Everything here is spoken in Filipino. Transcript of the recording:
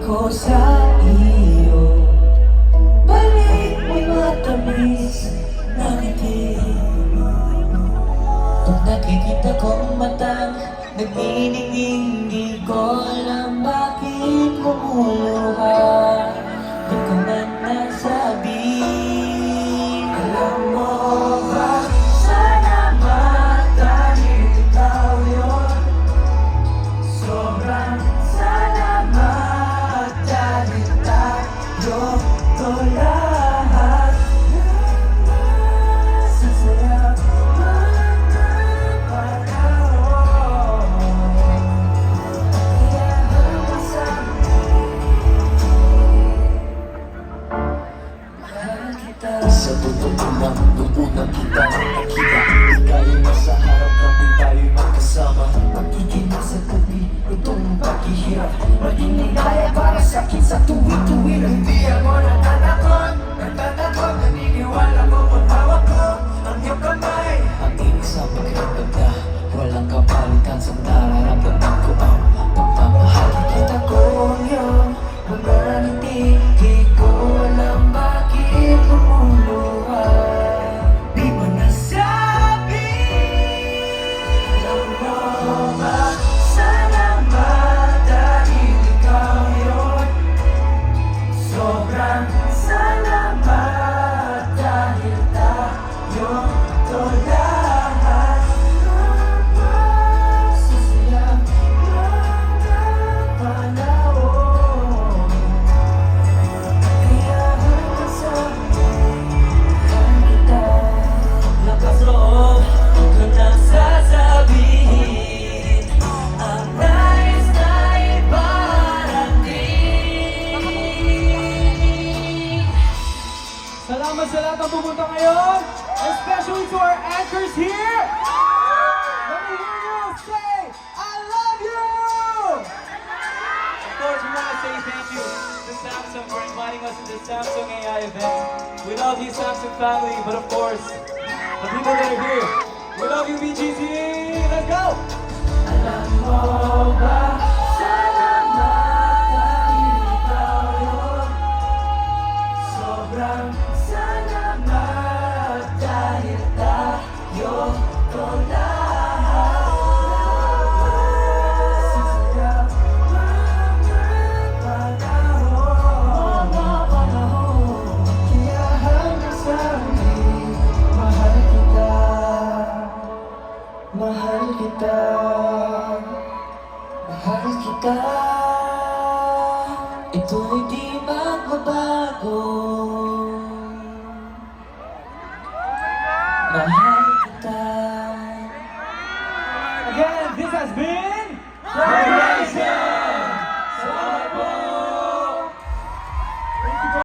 ko sa iyo. Balik mo'y matamis na ngiti. Kung nakikita kong matang nagniningning, di ko alam bakit lumuluha. Di ko man nasabi. Alam mo ba, salamat dahil ikaw yun. Sobrang salamat dahil tayo to lahat. Sa saya mga panahon, kaya hanggang sa mahal kita. Sa totoo lang, nung unang kita nakita, di kayo nasa harap namin tayo'y magkasama. Pagiging nasa tabi, itong paghihirap, maging ligaya para sa akin sa tuwid-tuwid. Hindi ako natatakot, naniniwala ko pag hawak ko ang iyong kamay. Ang ibig sa pakiramdam na walang kapalitan sa nararamdaman ko ang pagmamahal. Kita ko ang iyong mga ngiti, di ko alam bakit lumuluha. Di mo nasabi. Alam mo ba, salamat dahil ikaw yun. Sobrang salamat dahil tayo to lahat. Sa siyang mga panahon, kaya hanggang sa mahal kita. Lakas loob ko nang sasabihin ang nais na iparating. Salamat sa lahat ng pumunta ngayon, especially to our anchors here. Let me hear you say, I love you! Of course, we want to say thank you to Samsung for inviting us to the Samsung AI event. We love you, Samsung family, but of course, the people that are here, we love you, BGC! Let's go! Alam mo ba, salamat dahil ikaw yun. Sobrang salamat dahil tayo to lahat. Sa sayang mga panahon, kaya hanggang sa huli, mahal kita. Mahal kita, mahal kita. Ito'y di magbabago. Mahal kita. Again, this has been